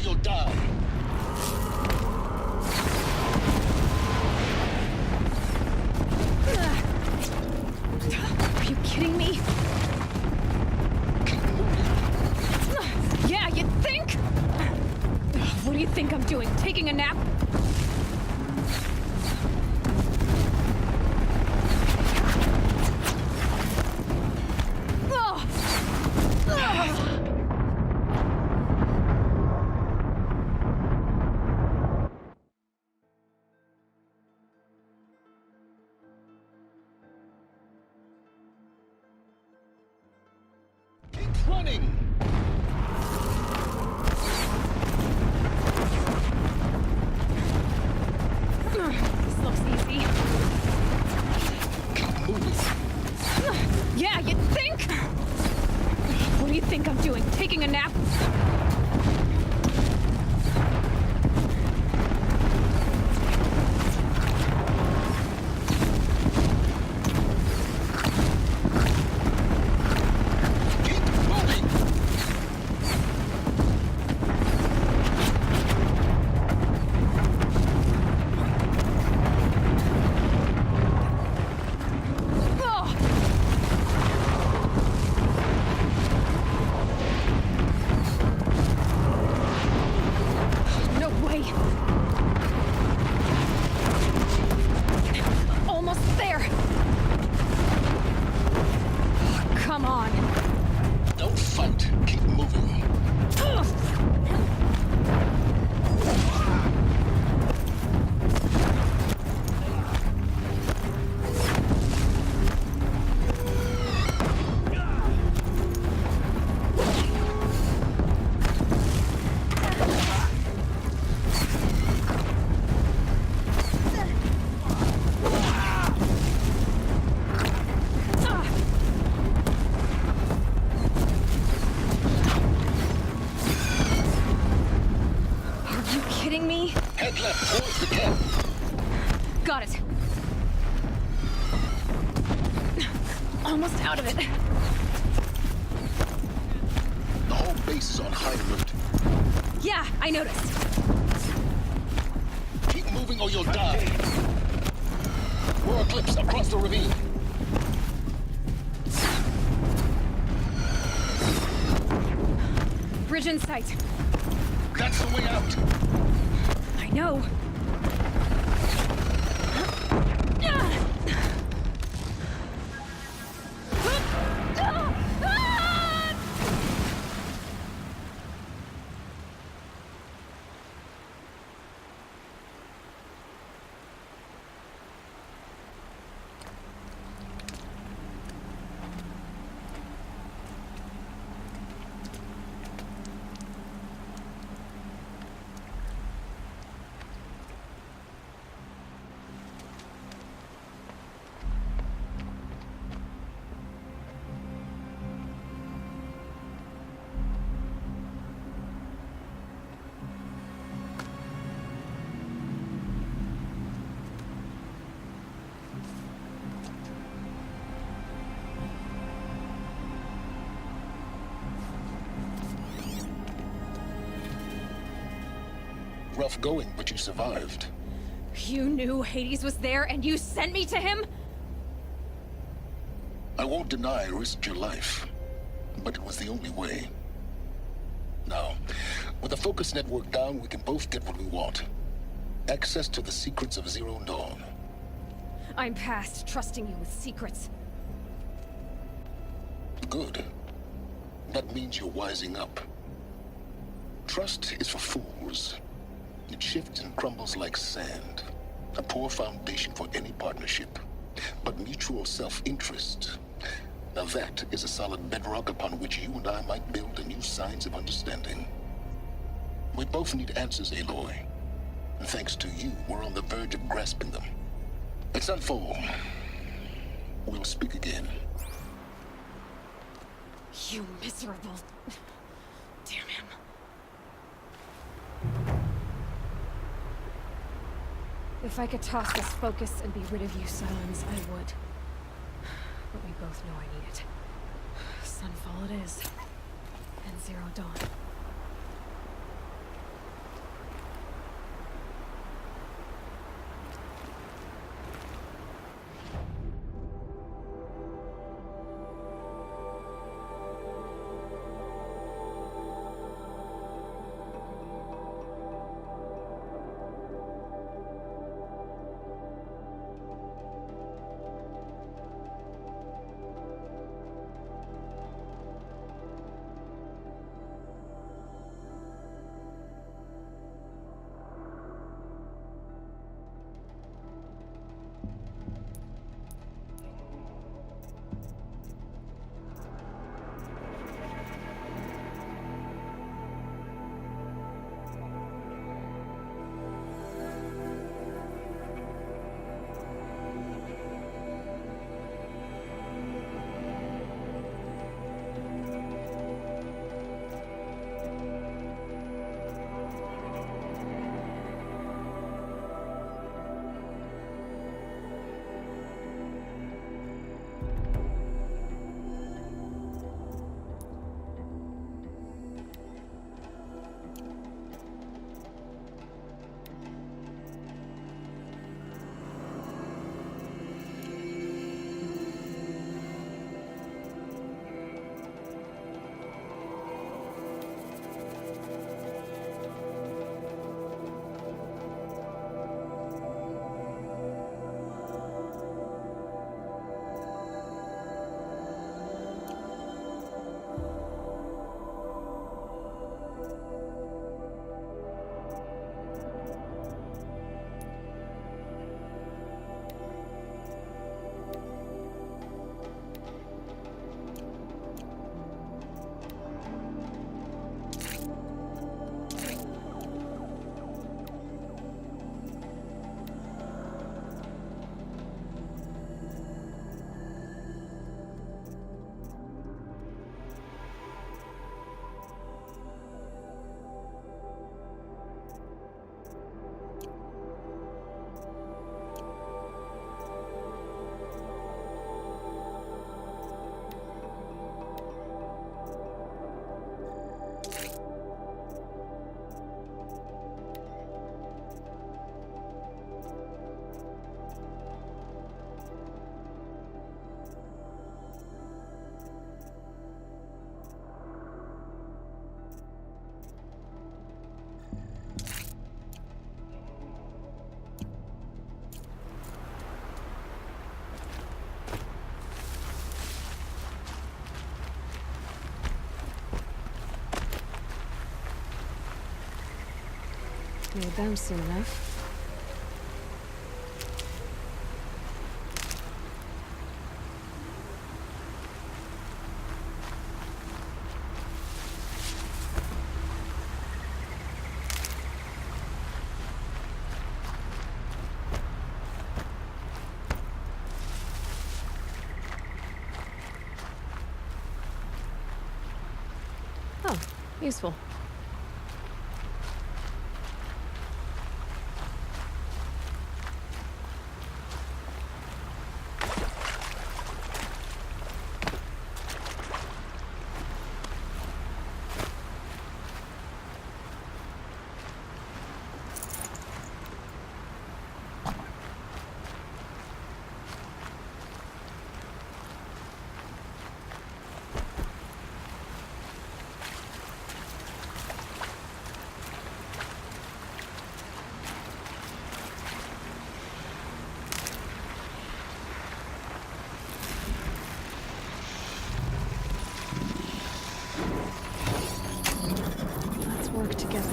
you'll die. Are you kidding me? Keep moving. Yeah, you think? What do you think I'm doing? Taking a nap? Keep running. This looks easy. Keep moving. Yeah, you think? What do you think I'm doing? Taking a nap? Keep moving. Oh! No way! Almost there! Come on! Don't fight. Keep moving. Ugh. Are you kidding me? Head left towards the camp. Got it. Almost out of it. The whole base is on high alert. Yeah, I noticed. Keep moving or you'll die. War eclipse across the ravine. Bridge in sight. That's the way out. I know. Rough going, but you survived. You knew Hades was there and you sent me to him? I won't deny I risked your life, but it was the only way. Now, with the focus network down, we can both get what we want. Access to the secrets of Zero Dawn. I'm past trusting you with secrets. Good. That means you're wising up. Trust is for fools. It shifts and crumbles like sand. A poor foundation for any partnership. But mutual self-interest, now that is a solid bedrock upon which you and I might build a new science of understanding. We both need answers, Aloy. And thanks to you, we're on the verge of grasping them. Let's unfold. We'll speak again. You miserable... Damn him. If I could toss this focus and be rid of you, Silence, I would. But we both know I need it. Sunfall it is. And Zero Dawn. Made them soon enough. Oh, useful. Work together.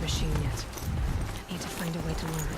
Machine yet. Need to find a way to learn.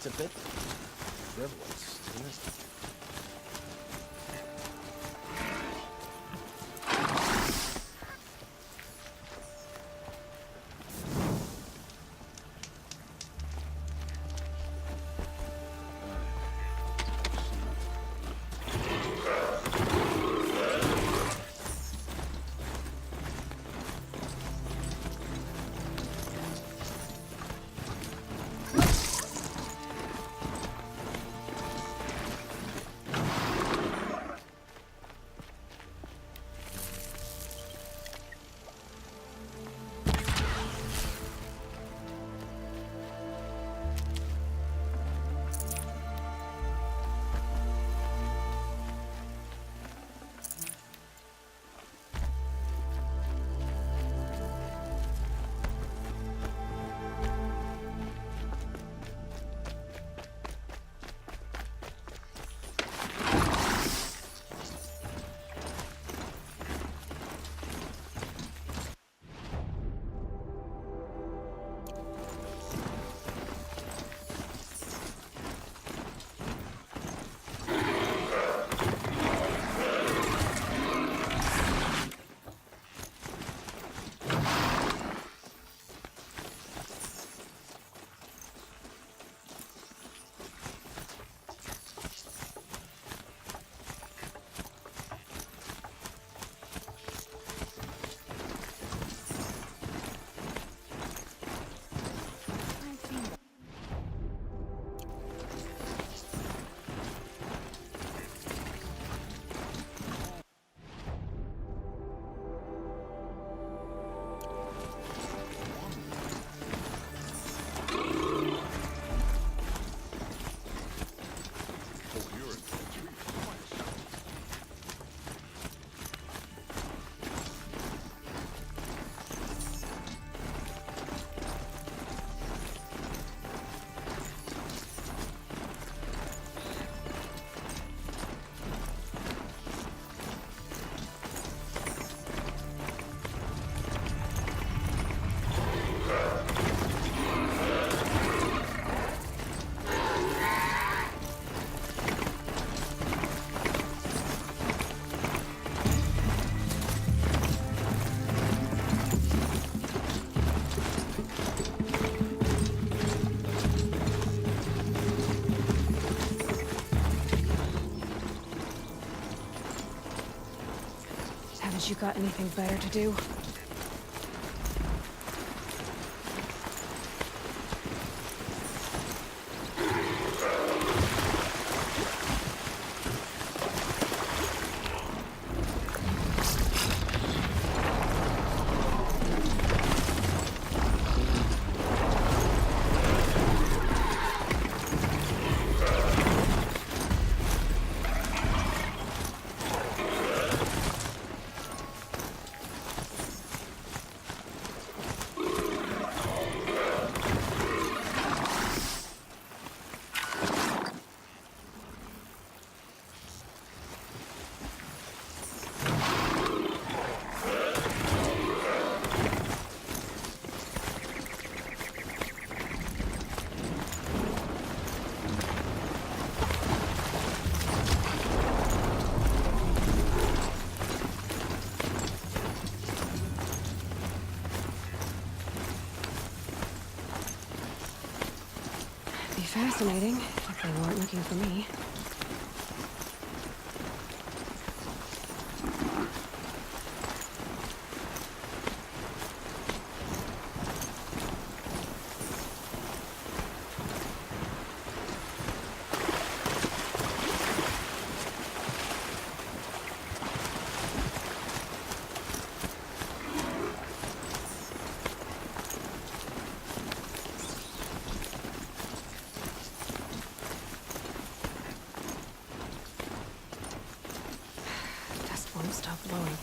It's a bit frivolous, isn't it? got anything better to do? Fascinating, if they weren't looking for me. Won't stop blowing.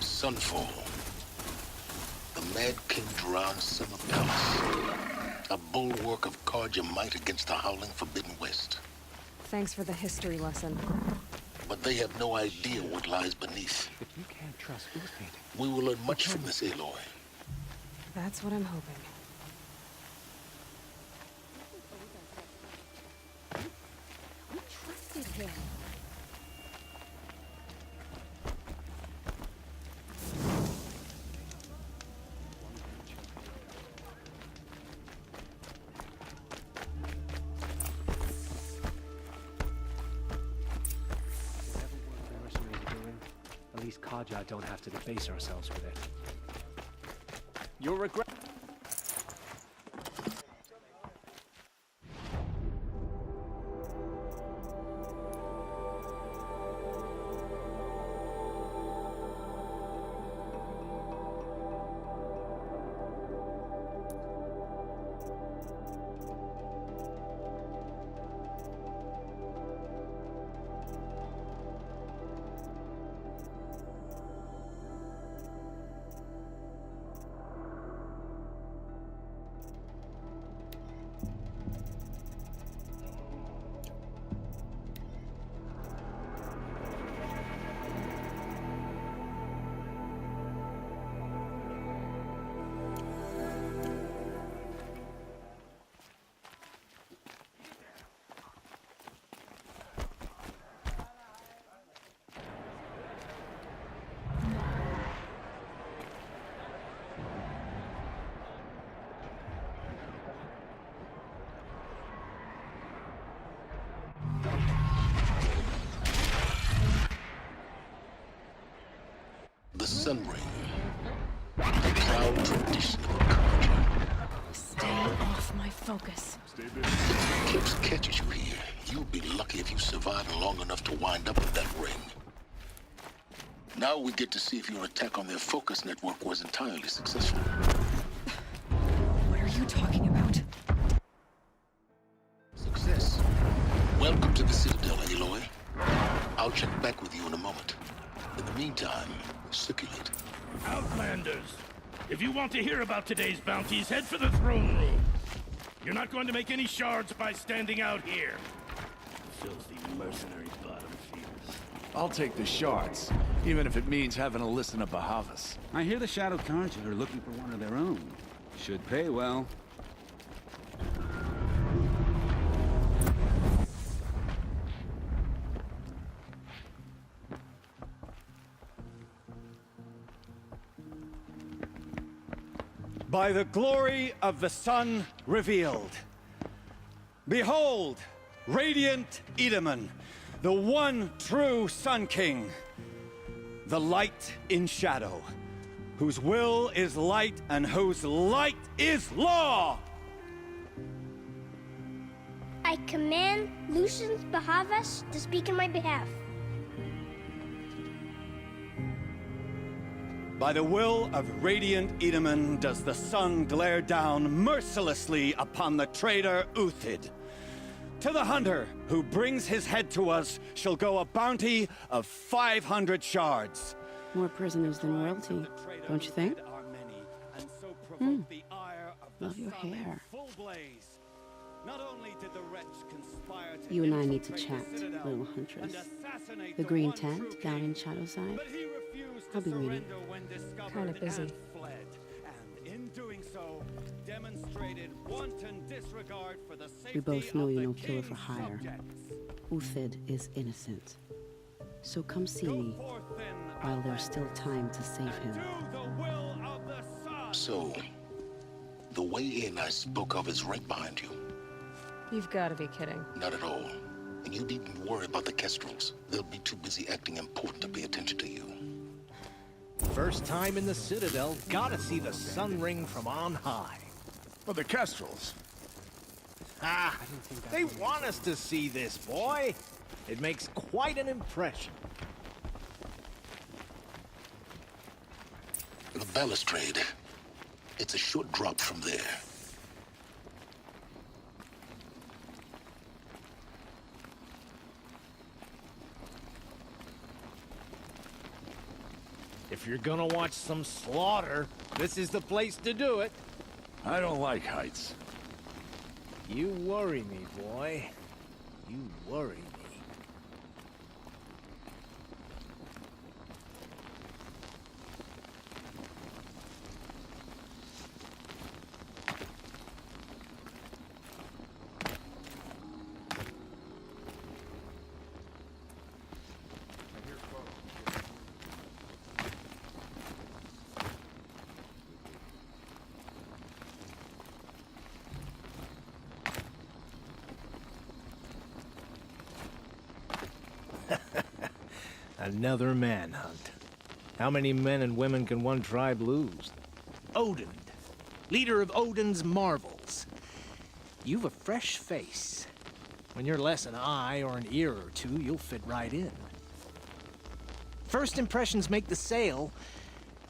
Sunfall. The Mad King Duran's summer palace. A bulwark of Carja might against the howling Forbidden West. Thanks for the history lesson. But they have no idea what lies beneath. If you can't trust who's painting, We will learn much from this Aloy. That's what I'm hoping. We trusted him. at least Carja don't have to deface ourselves with it. You'll regret. The Sun Ring. A proud tradition of Carja. Stay off my focus. Eclipse catches you here. You'll be lucky if you survive long enough to wind up with that ring. Now we get to see if your attack on their focus network was entirely successful. What are you talking about? Success. Welcome to the Citadel, Aloy. I'll check back with you in a moment. In the meantime, circulate. Outlanders, if you want to hear about today's bounties, head for the throne room. You're not going to make any shards by standing out here. Filthy mercenary bottom feeders. I'll take the shards, even if it means having to listen to Bahavas. I hear the Shadow Carja are looking for one of their own. Should pay well. By the glory of the sun revealed. Behold, radiant Edaman, the one true Sun King. The light in shadow, whose will is light and whose light is law! I command Lucius Bahavas to speak in my behalf. By the will of radiant Edaman does the sun glare down mercilessly upon the traitor Uthid. To the hunter who brings his head to us shall go a bounty of 500 shards. More prisoners than royalty, don't you think? Love your hair. You and I need to chat, little huntress. The green tent down in Shadowside? I'll be waiting. Kinda busy. We both know you're no killer for hire. Uthid is innocent. So come see me while there's still time to save him. So, the way in I spoke of is right behind you. You've got to be kidding. Not at all. And you needn't worry about the Kestrels. They'll be too busy acting important to pay attention to you. First time in the Citadel, gotta see the sun ring from on high. Well, the Kestrels. Ah, they want us to see this, boy. It makes quite an impression. The balustrade. It's a short drop from there. If you're gonna watch some slaughter, this is the place to do it. I don't like heights. You worry me, boy. You worry me. Another manhunt. How many men and women can one tribe lose? Odin, leader of Odin's marvels. You've a fresh face. When you're less an eye or an ear or two, you'll fit right in. First impressions make the sale,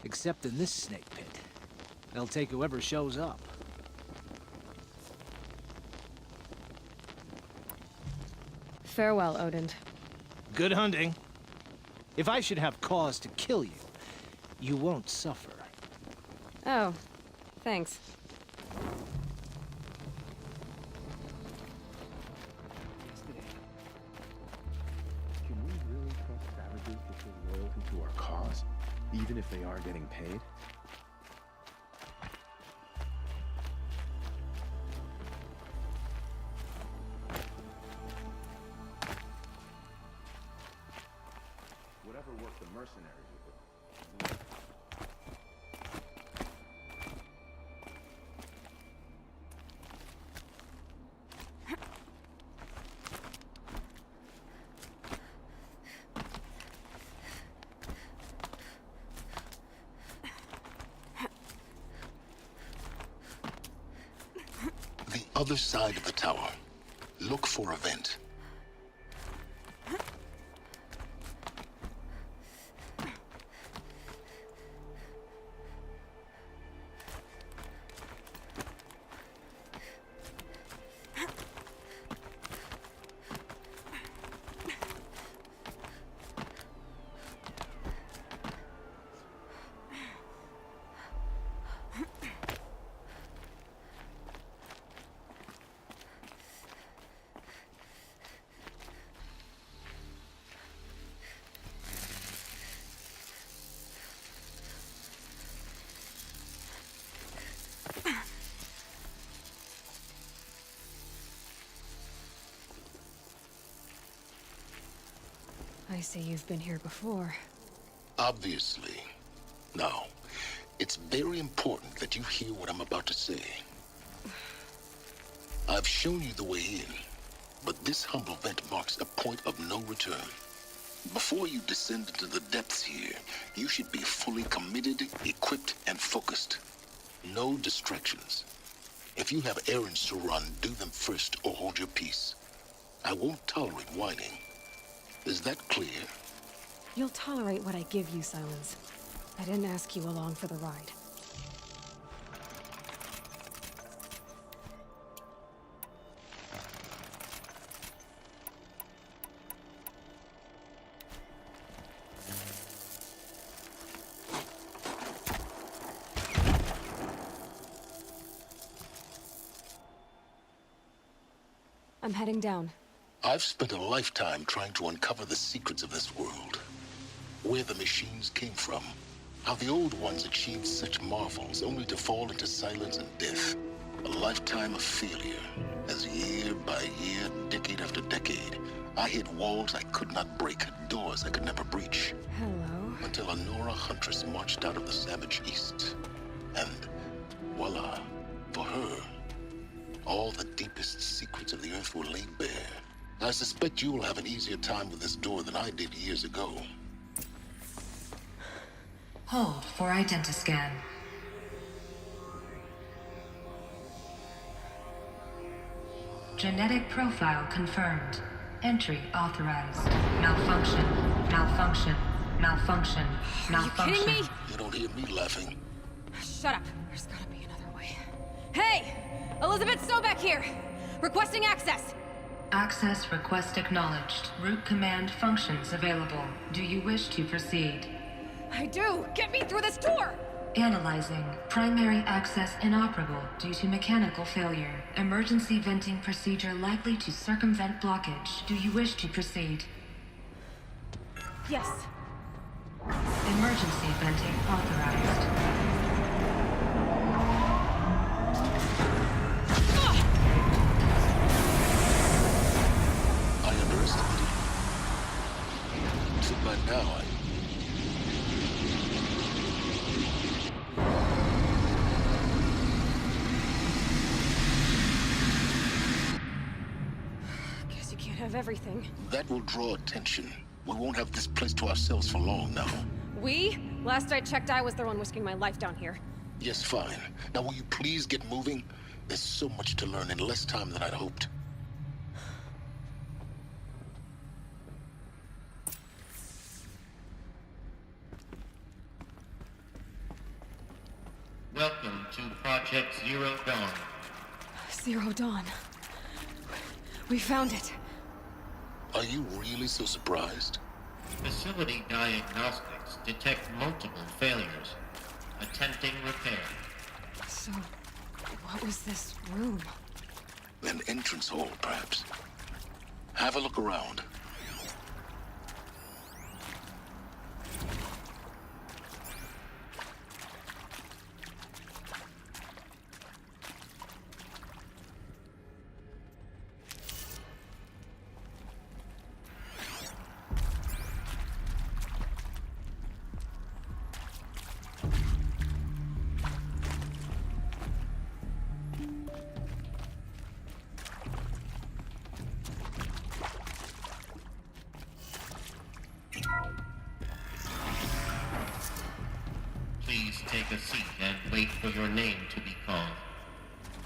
except in this snake pit. They'll take whoever shows up. Farewell, Odin. Good hunting. If I should have cause to kill you, you won't suffer. Oh, thanks. Can we really trust savages to show loyalty to our cause, even if they are getting paid? Whatever work the mercenaries will do. The other side of the tower. Look for a vent. I see you've been here before. Obviously. Now, it's very important that you hear what I'm about to say. I've shown you the way in, but this humble vent marks a point of no return. Before you descend into the depths here, you should be fully committed, equipped, and focused. No distractions. If you have errands to run, do them first or hold your peace. I won't tolerate whining. Is that clear? You'll tolerate what I give you, Silence. I didn't ask you along for the ride. I'm heading down. I've spent a lifetime trying to uncover the secrets of this world. Where the machines came from. How the old ones achieved such marvels only to fall into silence and death. A lifetime of failure. As year by year, decade after decade, I hit walls I could not break, doors I could never breach. Hello. Until a Nora huntress marched out of the savage east. And voila, for her, all the deepest secrets of the earth were laid bare. I suspect you will have an easier time with this door than I did years ago. Hold for identiscan. Genetic profile confirmed. Entry authorized. Malfunction. Malfunction. Malfunction. Malfunction. Are you kidding me? You don't hear me laughing. Shut up. There's gotta be another way. Hey! Elizabeth Sobeck here! Requesting access! Access request acknowledged. Root command functions available. Do you wish to proceed? I do! Get me through this door! Analyzing. Primary access inoperable due to mechanical failure. Emergency venting procedure likely to circumvent blockage. Do you wish to proceed? Yes. Emergency venting authorized. By now, Guess you can't have everything. that will draw attention. We won't have this place to ourselves for long now. We? Last I checked, I was the one risking my life down here. Yes, fine. Now will you please get moving? There's so much to learn in less time than I'd hoped. Welcome to Project Zero Dawn. Zero Dawn. We found it. Are you really so surprised? Facility diagnostics detect multiple failures. Attempting repair. So, what was this room? An entrance hall, perhaps. Have a look around. Please take a seat and wait for your name to be called.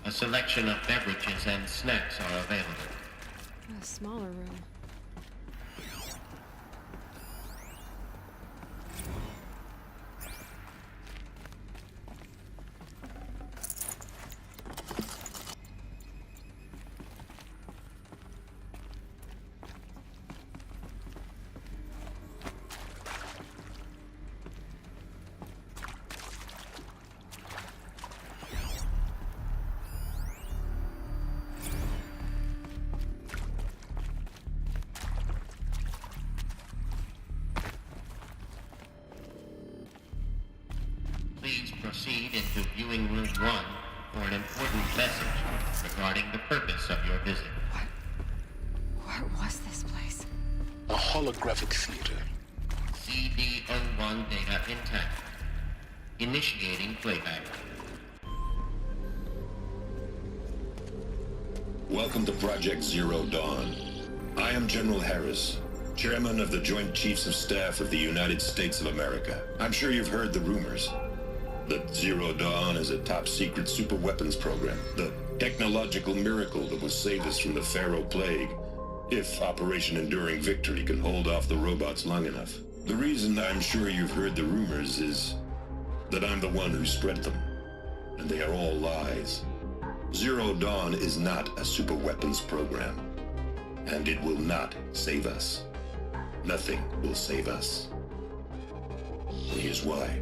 A selection of beverages and snacks are available. A smaller room. Please proceed into viewing room 1 for an important message regarding the purpose of your visit. What was this place? A holographic theater. CD01 data intact. Initiating playback. Welcome to Project Zero Dawn. I am General Harris, Chairman of the Joint Chiefs of Staff of the United States of America. I'm sure you've heard the rumors that Zero Dawn is a top-secret super-weapons program, the technological miracle that will save us from the Pharaoh Plague, if Operation Enduring Victory can hold off the robots long enough. The reason I'm sure you've heard the rumors is that I'm the one who spread them, and they are all lies. Zero Dawn is not a super-weapons program, and it will not save us. Nothing will save us. And here's why.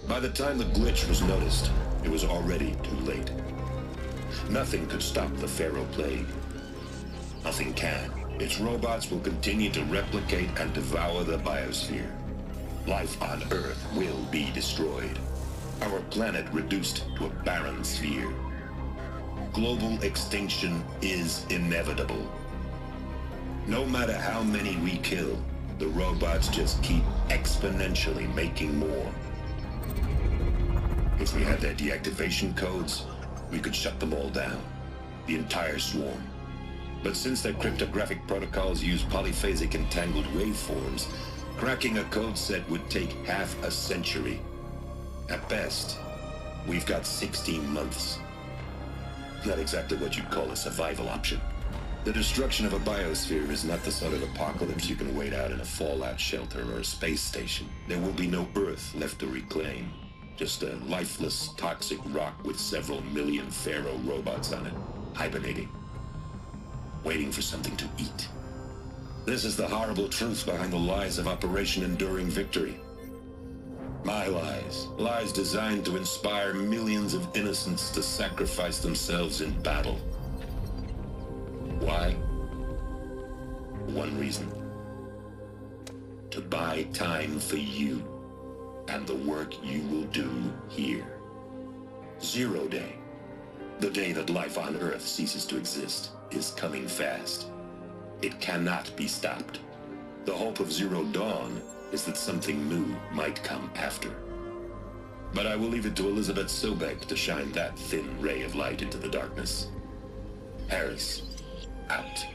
By the time the glitch was noticed, it was already too late. Nothing could stop the Pharaoh Plague. Nothing can. Its robots will continue to replicate and devour the biosphere. Life on Earth will be destroyed. Our planet reduced to a barren sphere. Global extinction is inevitable. No matter how many we kill, the robots just keep exponentially making more. If we had their deactivation codes, we could shut them all down. The entire swarm. But since their cryptographic protocols use polyphasic entangled waveforms, cracking a code set would take half a century. At best, we've got 16 months. Not exactly what you'd call a survival option. The destruction of a biosphere is not the sort of apocalypse you can wait out in a fallout shelter or a space station. There will be no Earth left to reclaim. Just a lifeless, toxic rock with several million Pharaoh robots on it, hibernating, waiting for something to eat. This is the horrible truth behind the lies of Operation Enduring Victory. My lies. Lies designed to inspire millions of innocents to sacrifice themselves in battle. Why? One reason. To buy time for you and the work you will do here. Zero Day, the day that life on Earth ceases to exist, is coming fast. It cannot be stopped. The hope of Zero Dawn is that something new might come after. But I will leave it to Elizabeth Sobek to shine that thin ray of light into the darkness. Harris, out.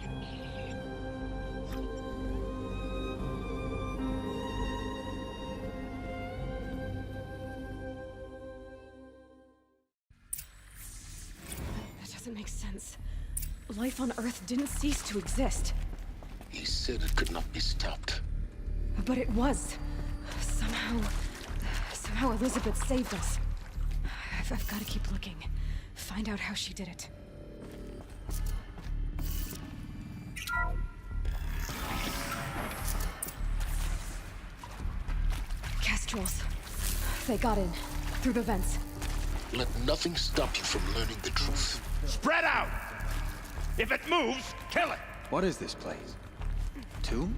That doesn't make sense. Life on Earth didn't cease to exist. He said it could not be stopped. But it was. Somehow Elizabeth saved us. I've got to keep looking. Find out how she did it. Kestrels. They got in. Through the vents. Let nothing stop you from learning the truth. Spread out! If it moves, kill it! What is this place? Tomb?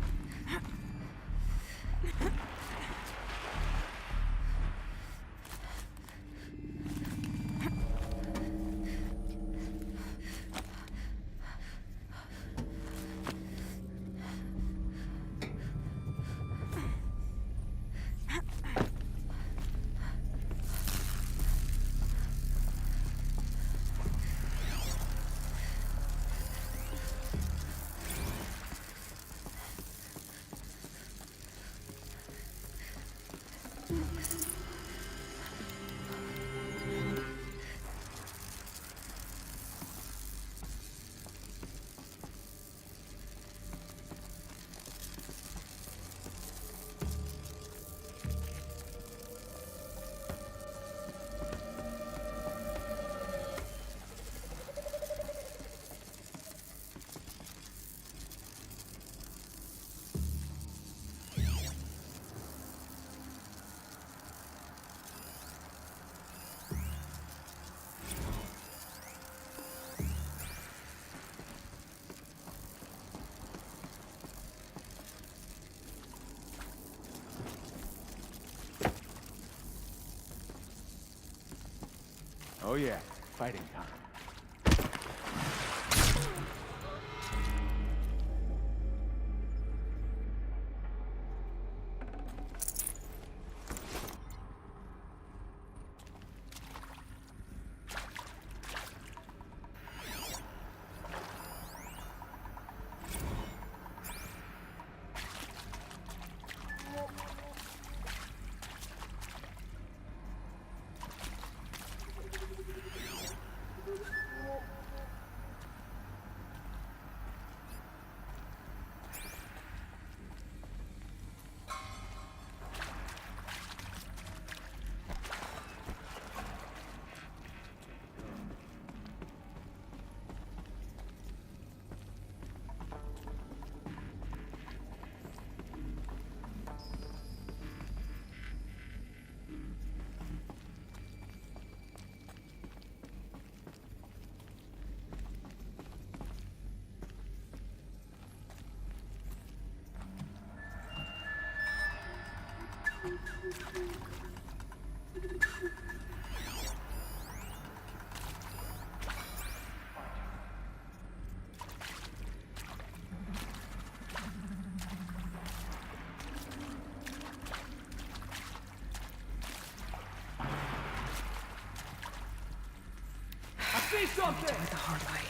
yeah, fighting time. See something! Do it the hard way.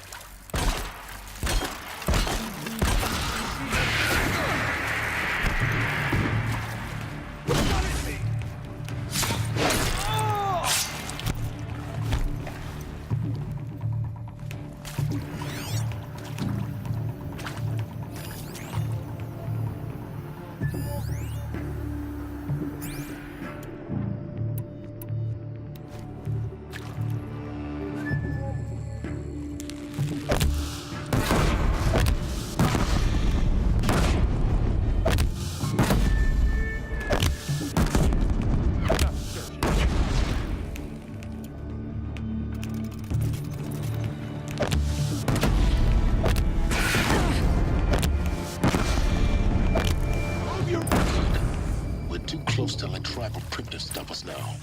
To let tribal primitives stop us now.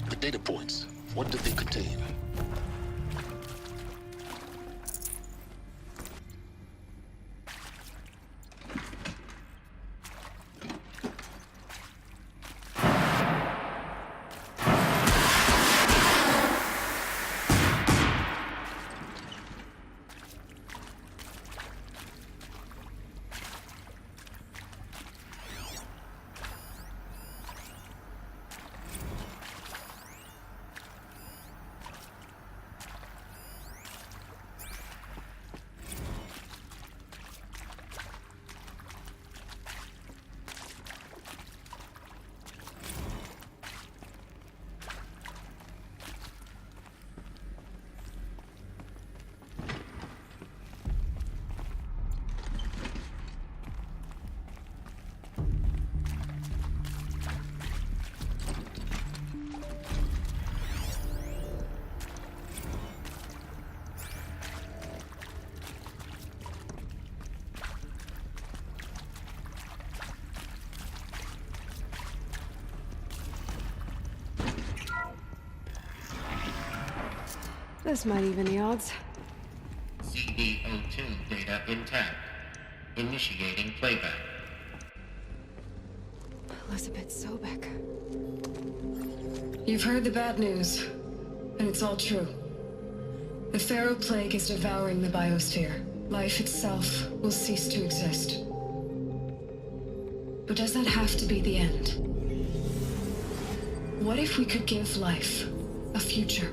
The data points, what did they contain? This might even the odds. CD02 data intact. Initiating playback. Elizabeth Sobek. You've heard the bad news, and it's all true. The Pharaoh Plague is devouring the biosphere. Life itself will cease to exist. But does that have to be the end? What if we could give life a future?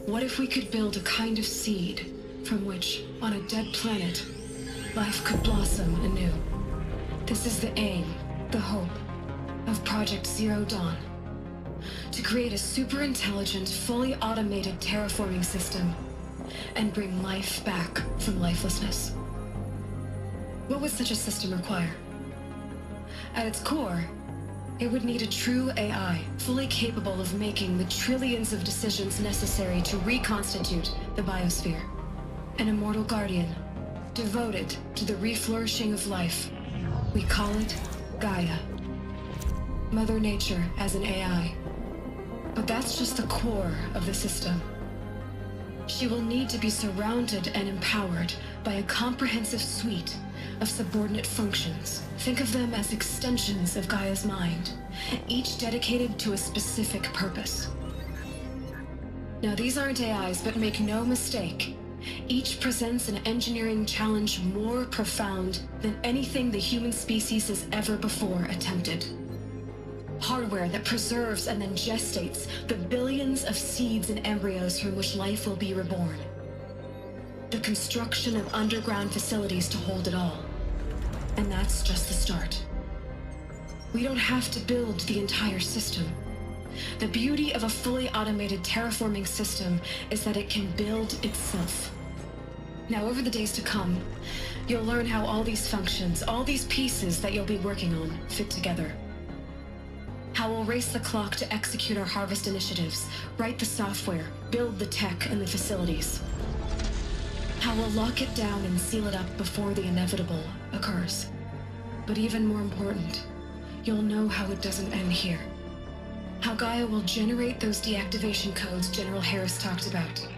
What if we could build a kind of seed from which, on a dead planet, life could blossom anew? This is the aim, the hope, of Project Zero Dawn. To create a super-intelligent, fully automated terraforming system and bring life back from lifelessness. What would such a system require? At its core, it would need a true AI, fully capable of making the trillions of decisions necessary to reconstitute the biosphere. An immortal guardian, devoted to the reflourishing of life. We call it Gaia. Mother Nature as an AI. But that's just the core of the system. She will need to be surrounded and empowered by a comprehensive suite of subordinate functions. Think of them as extensions of Gaia's mind, each dedicated to a specific purpose. Now, these aren't AIs, but make no mistake, each presents an engineering challenge more profound than anything the human species has ever before attempted. Hardware that preserves and then gestates the billions of seeds and embryos from which life will be reborn. The construction of underground facilities to hold it all. And that's just the start. We don't have to build the entire system. The beauty of a fully automated terraforming system is that it can build itself. Now, over the days to come, you'll learn how all these functions, all these pieces that you'll be working on, fit together. How we'll race the clock to execute our harvest initiatives, write the software, build the tech and the facilities. How we'll lock it down and seal it up before the inevitable occurs. But even more important, you'll know how it doesn't end here. How Gaia will generate those deactivation codes General Harris talked about,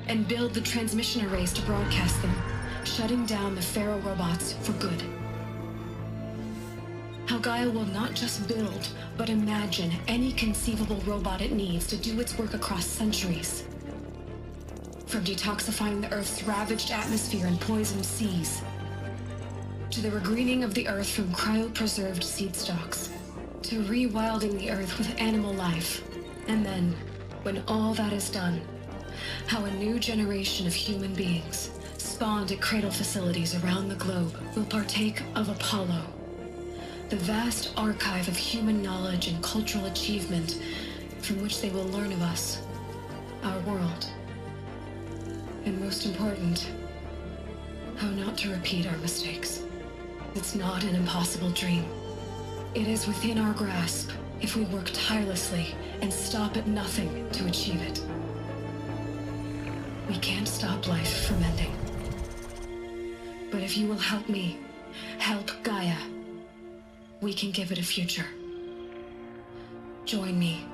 and build the transmission arrays to broadcast them, shutting down the Pharaoh robots for good. How Gaia will not just build, but imagine any conceivable robot it needs to do its work across centuries. From detoxifying the Earth's ravaged atmosphere and poisoned seas, to the regreening of the Earth from cryopreserved seed stalks, to rewilding the Earth with animal life. And then, when all that is done, how a new generation of human beings, spawned at cradle facilities around the globe, will partake of Apollo, the vast archive of human knowledge and cultural achievement from which they will learn of us, our world. And most important, how not to repeat our mistakes. It's not an impossible dream. It is within our grasp if we work tirelessly and stop at nothing to achieve it. We can't stop life from ending. But if you will help me, help Gaia, we can give it a future. Join me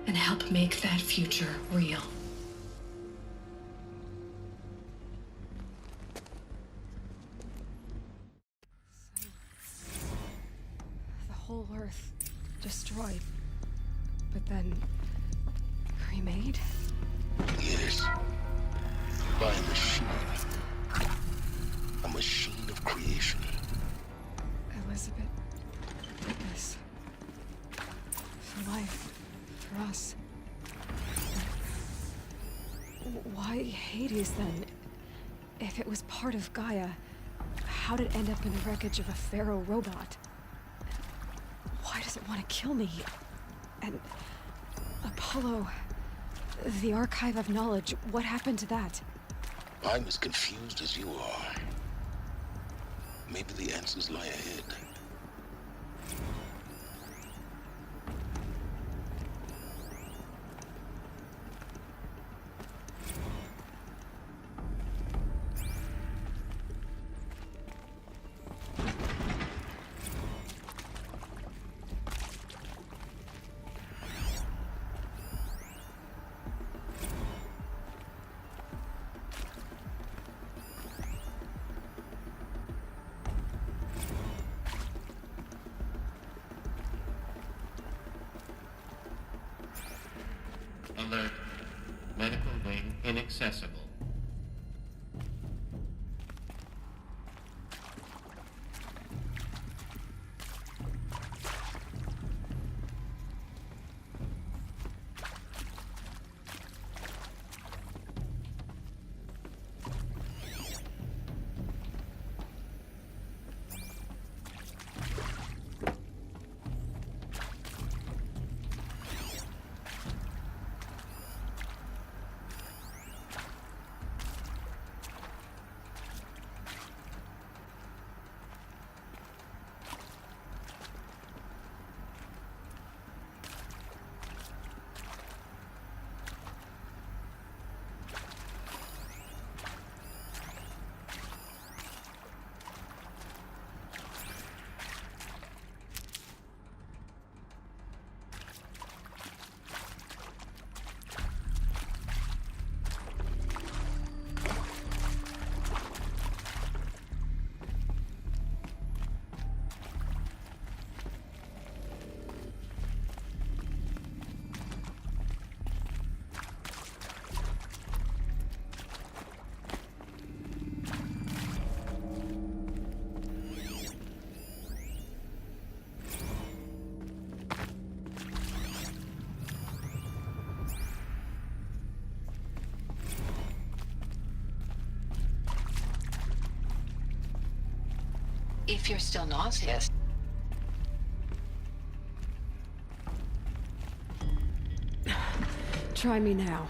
and help make that future real. The whole Earth destroyed, but then remade? Yes. By a machine. A machine of creation. Elizabeth did this. For life. For us. Why Hades, then? If it was part of Gaia, how'd it end up in the wreckage of a Pharaoh robot? Why does it want to kill me? And Apollo, the archive of knowledge, what happened to that? I'm as confused as you are. Maybe the answers lie ahead. Alert. Medical wing inaccessible. If you're still nauseous. Try me now.